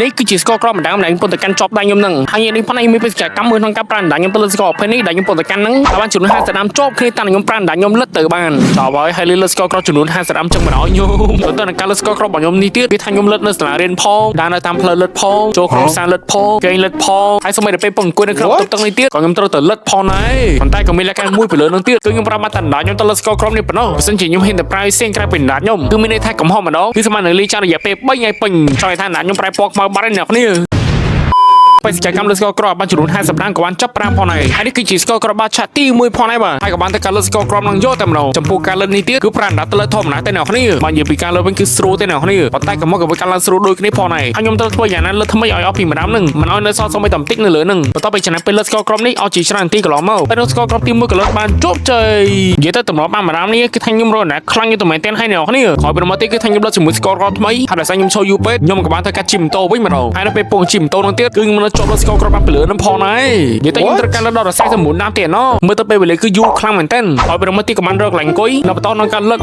នេះគឺជាស្គរក្រម្ដងដែលខ្ញុំពុតទៅកាន់ចប់ដៃខ្ញុំនឹងហើយនេះផងខ្ញុំមានបេសកកម្មមួយក្នុងការប្រានដៃខ្ញុំទៅលើស្គរពេលនេះដែលខ្ញុំពុតទៅកាន់នឹងបានចំនួន50ដាមជាប់គ្នាតាមខ្ញុំប្រានដៃខ្ញុំលិតទៅបានដល់ហើយលើស្គរក្រចំនួន50ដាមចឹងមកដល់ខ្ញុំទៅនឹងការលើស្គរក្ររបស់ខ្ញុំនេះទៀតវាថាខ្ញុំលិតនៅសាលារៀនផងដើរនៅតាមផ្លូវលិតផងចូលក្រុមផ្សារលិតផងគេងលិតផងហើយសម័យពេលពងអង្គុយនៅក្នុងតុកនេះទៀតក៏ខ្ញុំត្រូវទៅលិតផងដែរប៉ុន្តែក៏មានលក្ខណៈមួយពីលើនឹងទៀតគឺខ្ញុំប្រាប់មកតាដាខ្ញុំទៅលើស្គរក្រនេះប៉ុណ្ណោះបើសិនជាខ្ញុំហ៊ានទៅប្រើផ្សេងក្រៅពីដាខ្ញុំគឺមានន័យថាកំហុសម្ដងគឺស្មើនឹងលីចាររយៈពេល3ថ្ងៃពេញចង់ឲ្យថាដាខ្ញុំប្រែពណ៌ខ្មៅបាត់ហើយអ្នកគ្នាបេសកកម្មលើស្គរក្របានចំនួន50ដាងក៏បានចាប់5ផងហើយហើយនេះគឺជាស្គរក្របាឆាទី1ផងហើយបាទហើយក៏បានទៅការលើស្គរក្រនឹងយកតែម្ដងចំពោះការលើនេះទៀតគឺប្រានដាក់ទៅលើធម្មតាតែអ្នកគ្នាបាននិយាយពីការលើវិញគឺស្រួលតែអ្នកគ្នាប៉ុន្តែក៏មកក៏ការឡើងស្រួលដូចគ្នាផងហើយខ្ញុំត្រូវធ្វើយ៉ាងណាលើថ្មីឲ្យអស់ពីម្ដងនឹងមិនឲ្យនៅសល់សម័យតែបន្តិចនៅលើនឹងបន្ទាប់ពីចំណាយពេលលើស្គរក្រនេះអស់ជាច្រើននាទីកន្លងមកពេលស្គរក្រទី1ក៏លើបានជោគជ័យនិយាយទៅតម្រាំបានម្ដងនេះគឺថាខ្ញុំរកណាខ្លាំងយូរតែមែនទែនហើយអ្នកគ្នាក្រោយពីមកទៀតគឺថាខ្ញុំលើជាមួយស្គរក្រថ្មីហើយដោយសារខ្ញុំចូលយូរពេកខ្ញុំក៏បានទៅកាត់ជីម៉ូតូវិញម្ដងហើយនៅពេលពងជីម៉ូតូនឹងទៀតគឺខ្ញុំនៅជាប់លើស្គរក្របានលើនឹងផងហើយនិយាយទៅខ្ញុំត្រូវការដល់49ដាមទៀតណោះមើលទៅពេលវេលាគឺយូរខ្លាំងមែនទែនហើយពេលមកទីក៏បានរកឡើងអង្គុយនៅបន្តក្នុងការលឹ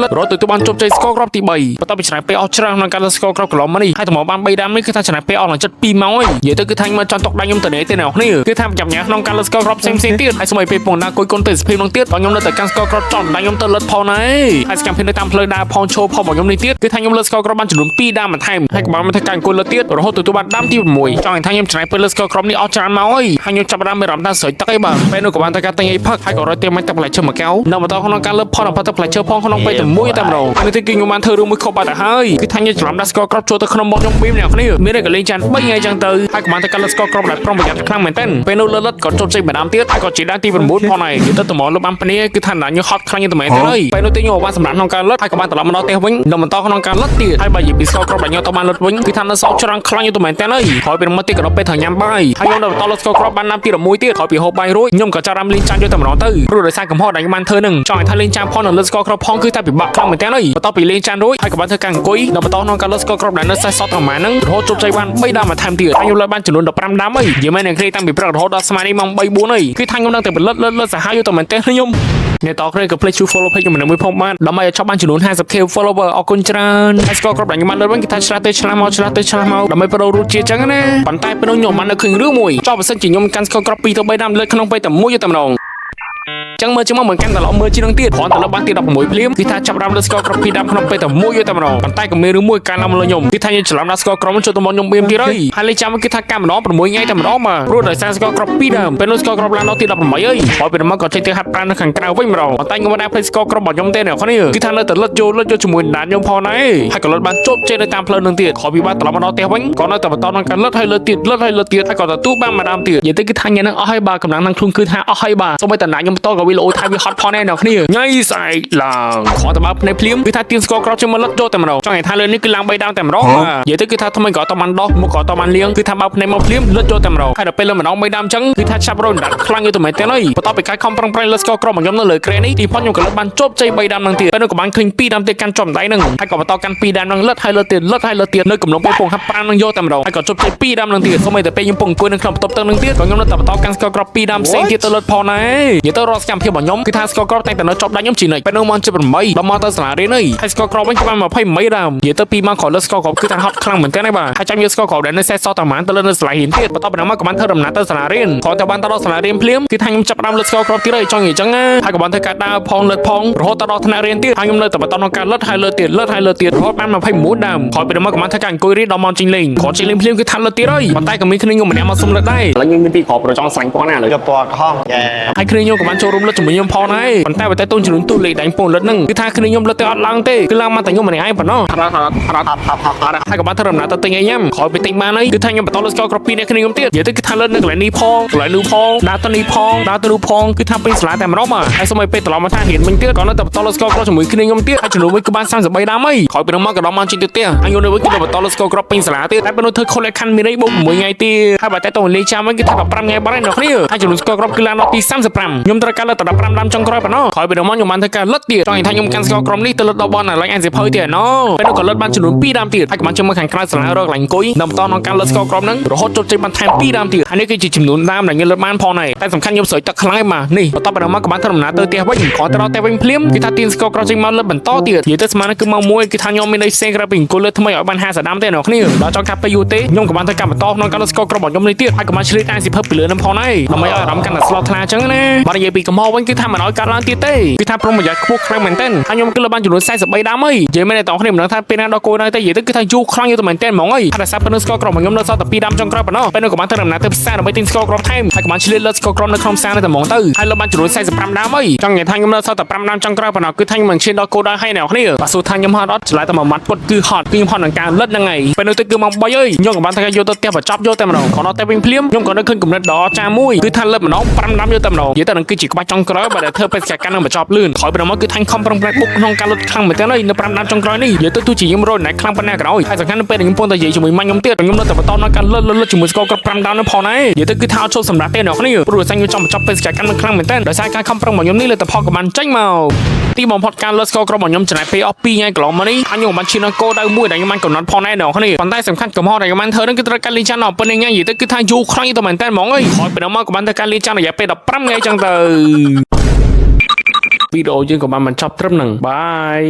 ករត់ទៅបានជោគជ័យស្គរក្រទី3បន្ទាប់ពីឆ្នៃពេលអស់ច្រើនក្នុងការលឹកស្គរក្រកន្លងមកនេះហើយតម្រូវបាន3ដាមនេះគឺថាឆ្នៃពេលអស់ឡើង7ម៉ោងហើយនិយាយទៅគឺថាខ្ញុំចង់ຕົកដៃខ្ញុំទៅនេះទេអ្នកនេះគឺថាប្រចាំញ៉ាំក្នុងការលឹកស្គរក្រផ្សេងទៀតហើយសម័យពេលពងណាគួយកូនទៅសភាពនឹងទៀតខ្ញុំនៅតែកាន់ស្គរក្រចង់ដៃខ្ញុំទៅលឹកផងហើយហើយសកម្មភាពនៅតាមផ្លូវដើរផងឈោផងរបស់ខ្ញុំនេះទៀតគឺថាខ្ញុំលឹកស្គរក្របានចំនួន2ដាមបន្ថែមហើយក៏បានធ្វើការអង្គុយលឹកទៀតរហូតទៅបានដាមទី6ចង់ឲ្យថាខ្ញុំឆ្នៃពេលលឹកស្គរក្រនេះអស់ច្រើនម៉ោងហើយខ្ញុំចាប់បានមានអារម្មណ៍ថាស្រេចទឹកអីបាទពេលនោះក៏បានទៅការទិញអីផឹកហើយក៏រត់ទៅមកទឹកផ្លែឈើមួយកៅនៅបន្តក្នុងការលើផនអបទឹកផ្លែឈើផងក្នុងពេលតែមួយតែម្ដងហើយនេះគឺខ្ញុំបានធ្វើរឿងមួយខុសបាត់ទៅហើយគឺថាខ្ញុំច្រឡំដាក់ស្គរក្រចូលទៅក្នុងមាត់ខ្ញុំ2អ្នកគ្នាមានតែកលេងចាន3ថ្ងៃចឹងទៅហើយក៏បានទៅការលើស្គរក្រដែលប្រុងប្រយ័ត្នខ្លាំងមែនទែនពេលនោះលឹកក៏ជោគជ័យម្ដងទៀតហើយក៏ជាដានទី9ផងហើយទៅទៅមកលើបានភ្នាគឺថាណាខ្ញុំហត់ខ្លាំងយូរតែមែនទែនហើយពេលនោះទីខ្ញុំបានសម្រាប់ក្នុងការលឹកហើយក៏បានត្រឡប់មកដល់ផ្ទះវិញនៅបន្តក្នុងការលឹកទៀតហើយបើនិយាយពីស្គរក្រដែលខ្ញុំទៅបានលឹកវិញគឺថានៅសល់ច្រើនខ្លាំងយូរតែមែនទែនហើយហើយពេលមកទៀតក៏ដល់ពេលត្រូវញ៉ាំបាយហើយខ្ញុំនៅបន្តលឹកស្គរក្របានណាំទី11ទៀតហើយពីហូបបាយរួចខ្ញុំក៏ចាប់បានលេងចានយកតែម្ដងទៅព្រោះដោយសារកំហុសដែលខ្ញុំបានធ្វើនឹងចង់ឲ្យថាលេងចានផងនៅលើស្គរក្រផងគឺតែពិបាកខ្លាំងមែនទែនហើយបន្ទាប់ពីលេងចានរួចហើយក៏បានធ្វើការអង្គុយនៅបន្តក្នុងការលើស្គរក្រដែលនៅសេសសតប្រហែលហ្នឹងរហូតជោគជ័យបាន3ដាមបន្ថែមទៀតហើយខ្ញុំលើបានចំនួន15ដាមហើយនិយាយមែននឹងគ្រាតាំងពីព្រឹករហូតដល់ស្មាននេះម៉ោង3 4ហើយគឺថាខ្ញុំនឹងតែផលិតលិតសាហាវយកតែមែនទែនខ្ញុំអ្នកតគ្នាក៏ please follow page ខ្ញុំមួយផងបានដើម្បីឲ្យចប់បានចំនួន 50k follower អរគុណច្រើនហើយស្គរក្រដែលខ្ញុំបានលើវិញគឺថាឆ្លាតទៅឆ្លាតមកដើម្បីប្រូរੂជាចឹងណាប៉ុន្តែពេលនោះខ្ញុំបាននៅឃើញរឿងមួយចប់បើសិនជាខ្ញុំកាន់ស្គរក្រ2ទៅ3ដាមលើក្នុងពេលតែមួយយកតែម្ដងចឹងមើលជាងមកមិនកាន់តែល្អមើលជាងនឹងទៀតគ្រាន់តែលើបានទី16ភ្លាមគឺថាចាប់បានលើស្គរក្រ2ដាមក្នុងពេលតែមួយយកតែម្ដងប៉ុន្តែក៏មានរឿងមួយកាលឡើងមកលើខ្ញុំគឺថាខ្ញុំច្រឡំដាក់ស្គរក្រចូលទៅមកខ្ញុំបៀមទៀតហើយលេខចាំគឺថាកាម្ដង6ថ្ងៃតែម្ដងមកព្រោះដោយសារស្គរក្រ2ដាមពេលនោះស្គរក្រឡើងដល់ទី18ហើយហើយពេលមកក៏ចេញទៅហាត់ប្រាណនៅខាងក្រៅវិញម្ដងប៉ុន្តែខ្ញុំមិនអាចភ្លេចស្គរក្ររបស់ខ្ញុំទេអ្នកគ្នាគឺថានៅតែលឹកយកជាមួយដានខ្ញុំផងដែរហើយក៏លឹកបានជប់ចេញនៅតាមផ្លូវនឹងទៀតក្រោយពីបានត្រឡប់មកដល់ផ្ទះវិញក៏នៅតែបន្តក្នុងការលឹកហើយលឹកទៀតហើយក៏ទទួលបានម្ដងទៀតនិយាយទៅគឺថាញ៉ាំនឹងអស់ហើយបាទកម្លាំងនឹងខ្លួនគឺថាអស់ហើយបាទសូម្បីតែណាខ្ញុំបន្តក៏វាលោថាវាហត់ផងដែរអ្នកគ្នាញ៉ៃស្អែកឡើងខតបើភ្នែកភ្លាមគឺថាទៀងស្គរក្រជាមួយលឹកចូលតែម្ដងចង់ឲ្យថាលើនេះគឺឡើង3ដាមតែម្ដងបាទនិយាយទៅគឺថាថ្មីក៏តបានដោះមុខក៏តបានលៀងគឺថាបើភ្នែកមកភ្លាមលឹកចូលតែម្ដងហើយដល់ពេលលើម្ដង3ដាមចឹងគឺថាឆាប់រនដាក់ខ្លាំងយូរតែមែនទេហើយបន្ទាប់ពីការខំប្រឹងប្រែងលើស្គរក្ររបស់ខ្ញុំនៅលើក្រែនេះទីផុនខ្ញុំក៏លឹកបានជោគជ័យ3ដាមនឹងទៀតពេលនោះក៏បានឃើញ2ដាមទៀតកាន់ចំដៃនឹងហើយក៏បន្តកាន់2ដាមនឹងលឹកហើយលឹកទៀតនៅកំឡុងពេលពងហាត់ប្រាណនឹងយកតែម្ដងហើយក៏ជោគជ័យ2ដាមនឹងទៀតសូម្បីតែពេលខ្ញុំពងអង្គុយនៅក្នុងបន្ទប់ទឹកនឹងទៀតក៏ខ្ញុំនៅតែបន្តកាន់ស្គរក្រ2ដាមផ្សេងទៀតទៅលឹកផងដែរនិយាយទៅរាល់សកម្មភាពរបស់ខ្ញុំគឺថាស្គរក្រតែនៅចប់ដាច់ខ្ញុំជីនិចពេលនោះមក18ដល់មកទៅសាលារៀនហើយស្គរក្រវិញក៏បាន20ដាមនិយាយទៅ2ម៉ោងក្រោយលើស្គរក្រគឺថាហត់ខ្លាំងមែនទែនហើយបាទហើយចាំយកស្គរក្រដែលនៅសេសសតប្រហែលទៅលើនៅសាលារៀនទៀតបន្ទាប់ពីនោះមកក៏បានធ្វើដំណើរទៅសាលារៀនគ្រាន់តែបានទៅដល់សាលារៀនភ្លាមគឺថាខ្ញុំចាប់ផ្ដើមលើស្គរក្រទៀតហើយចង់និយាយចឹងណាហើយក៏បានធ្វើការដើរផងលើកផងរហូតដល់ថ្នាក់រៀនទៀតហើយខ្ញុំនៅតែបន្តក្នុងការលឹកហើយលើកទៀតរហូតបាន21ដាមក្រោយពីនោះមកក៏បានធ្វើការអង្គុយរៀនដល់ម៉ោងចេញលេងគ្រាន់ចេញលេងភ្លាមគឺថាលឹកទៀតហើយប៉ុន្តែក៏មានគ្នាខ្ញុំម្នាក់មកសុំលឹកដែរឥឡូវខ្ញុំមានពីក្រោយប្រចង់ស្រាញ់ផងណាឥឡូវយកពណ៌ខំហើយគ្នាខ្ញុំក៏បានចូលរួមលឹកជាមួយខ្ញុំផងដែរប៉ុន្តែបើតែទូនជំនុនទូលេខដាញ់ពងលឹកហ្នឹងគឺថាគ្នាខ្ញុំលឹកទៅអត់ឡើងទេគឺឡើងមកតែខ្ញុំម្នាក់ឯងប៉ុណ្ណោះហើយក៏បានធ្វើដំណើរទៅទិញអីញ៉ាំក្រោយពីទិញបានហើយគឺថាខ្ញុំបន្តលើស្គរក្រ2អ្នកគ្នាខ្ញុំទៀតនិយាយទៅគឺថាលឹកនៅកន្លែងនេះផងកន្លែងនោះផងដើរទៅនេះផងដើរទៅនោះផងគឺថាពេញសាលាតែម្ដងមកហើយសូម្បីពេលត្រឡប់មកថារៀនវិញទៀតក៏នៅតែបន្តលើស្គរក្រជាមួយគ្នាខ្ញុំទៀតហើយចំនួនវិញគឺបាន33ដាមហើយក្រោយពីនោះមកក៏ដល់មកចេញទៅផ្ទះហើយខ្ញុំនៅវិញគឺបន្តលើស្គរក្រពេញសាលាទៀតតែពេលនោះធ្វើខុសលក្ខខណ្ឌមានអីបូក6ថ្ងៃទៀតហើយបើតែតោះលេខចាំវិញគឺថា15ថ្ងៃបាត់ហើយអ្នកគ្នាហើយចំនួនស្គរក្រគឺឡើងដល់ទី35ខ្ញុំត្រូវការ លើត15ដាំចុងក្រោយប៉ុណ្ណោះក្រោយពីនោះមកខ្ញុំបានធ្វើការលឹតទៀតចង់ឲ្យថាខ្ញុំកាន់ស្គរក្រុមនេះទៅលឹតដល់បនឡើងអានសិភើទៀតណូពេលនោះក៏លឹតបានចំនួន2ដាំទៀតហើយក៏បានជិះមកខាងក្រៅសាលារកឡើងអង្គុយនៅបន្តក្នុងការលឹតស្គរក្រុមហ្នឹងរហូតជោគជ័យបានថែម2ដាំទៀតហើយនេះគឺជាចំនួនដាំដែលខ្ញុំលឹតបានផងដែរតែសំខាន់ខ្ញុំស្រោចទឹកខ្លាំងឯមកនេះបន្ទាប់ពីនោះមកក៏បានធ្វើដំណើរទៅផ្ទះវិញក៏ទៅដល់ផ្ទះវិញភ្លាមគឺថាទាញស្គរក្រុមចេញមកលឹតបន្តទៀតនិយាយទៅស្មានគឺមកមួយគឺថាខ្ញុំមានន័យផ្សេងក្រៅពីអង្គុយលឹតថ្មីឲ្យបាន50ដាំទេអ្នកគ្នាដល់ចង់កាប់ទៅយូរទេខ្ញុំក៏បានធ្វើការបន្តក្នុងការលឹតស្គរក្រុមរបស់ខ្ញុំនេះទៀតហើយក៏បានឆ្លៀតអានសិភើពីលើនឹងផងដែរដើម្បីឲ្យអារម្មណ៍កាន់តែស្លោថ្លាអញ្ចឹងណាបើនិយាយពីកំហុសវិញគឺថាមិនឲ្យកាត់ឡើងទៀតទេគឺថាប្រុងប្រយ័ត្នខ្ពស់ខ្លាំងមែនទែនហើយខ្ញុំគឺលើបានចំនួន43ដាំអីនិយាយមែនតែអ្នកគ្នាមិនដឹងថាពេលណាដល់គោលនៅតែនិយាយទៅគឺថាយូរខ្លាំងយូរតែមែនទែនហ្មងអីហើយសារប៉ុណ្ណឹងស្គរក្រុមរបស់ខ្ញុំនៅសល់តែ2ដាំចុងក្រោយប៉ុណ្ណោះពេលនោះក៏បានធ្វើដំណើរទៅផ្សារដើម្បីទិញស្គរក្រុមថែមហើយក៏បានឆ្លៀតលើស្គរក្រុមនៅក្នុងផ្សារនៅតែហ្មងទៅហើយលើបានចំនួន45ដាំអីចង់និយាយថាខ្ញុំនៅសល់តែ5ដាំចុងក្រោយប៉ុណ្ណោះគឺថាខ្ញុំមិនឈានដល់គោលដៅហើយអ្នកគ្នាបើសួរថាខ្ញុំហត់អត់ឆ្លើយតែមួយម៉ាត់ពុតគឺហត់ខ្ញុំហត់នឹងការលឹតហ្នឹងហើយពេលនោះទៅគឺម៉ោង3អើយខ្ញុំក៏បានធ្វើការយកទៅផ្ទះបញ្ចប់យកតែម្ដងក៏ដល់តែវិញភ្លាមខ្ញុំក៏នៅឃើញគំនិតដ៏ចាមួយគឺថាលឹតម្ដង5ដាំយកតែម្ដងនិយាយទៅនឹងគឺជាក្បាច់ចុងក្រោយបើដែលធ្វើបេសកកម្មនឹងបញ្ចប់លឿនក្រោយពីនោះមកគឺថាញ់ខំប្រឹងប្រែងបុកក្នុងការលុតខ្លាំងមែនទែនអីនៅ5ដាំចុងក្រោយនេះនិយាយទៅទោះជាខ្ញុំរត់ណែខ្លាំងប៉ុណ្ណាក៏ដោយហើយសំខាន់នៅពេលដែលខ្ញុំពងតែនិយាយជាមួយម៉ាញ់ខ្ញុំទៀតខ្ញុំនៅតែបន្តនៅការលុតជាមួយស្គរគ្រប់5ដាំនោះផងដែរនិយាយទៅគឺថាអត់ចូលសម្រាប់ទេអ្នកគ្នាព្រោះតែខ្ញុំចង់បញ្ចប់បេសកកម្មនឹងខ្លាំងមែនទែនដោយសារការខំប្រឹងរបស់ខ្ញុំនេះលើតែផលក៏បានចេញមកទីបំផុតការលុតស្គរក្រុមរបស់ខ្ញុំចំណាយពេលអស់2ថ្ងៃកន្លងមកនេះហើយខ្ញុំបានឈានដល់គោលដៅមួយដែលខ្ញុំបានកំណត់ផងដែរអ្នកគ្នាប៉ុន្តែសំខាន់កំហុសដែលខ្ញុំបានធ្វើនឹងគឺត្រូវការលីចានដល់ប៉ុណ្្នឹងនិយាយទៅគឺថាយូរខ្លាំងទៅមែនទែនហ្មងអីហើយពីនោះមកក៏បានធ្វើការលីចានរយៈពេល15ថ្ងៃចឹងទៅវីដេអូយើងក៏បានបញ្ចប់ត្រឹមហ្នឹងបាយ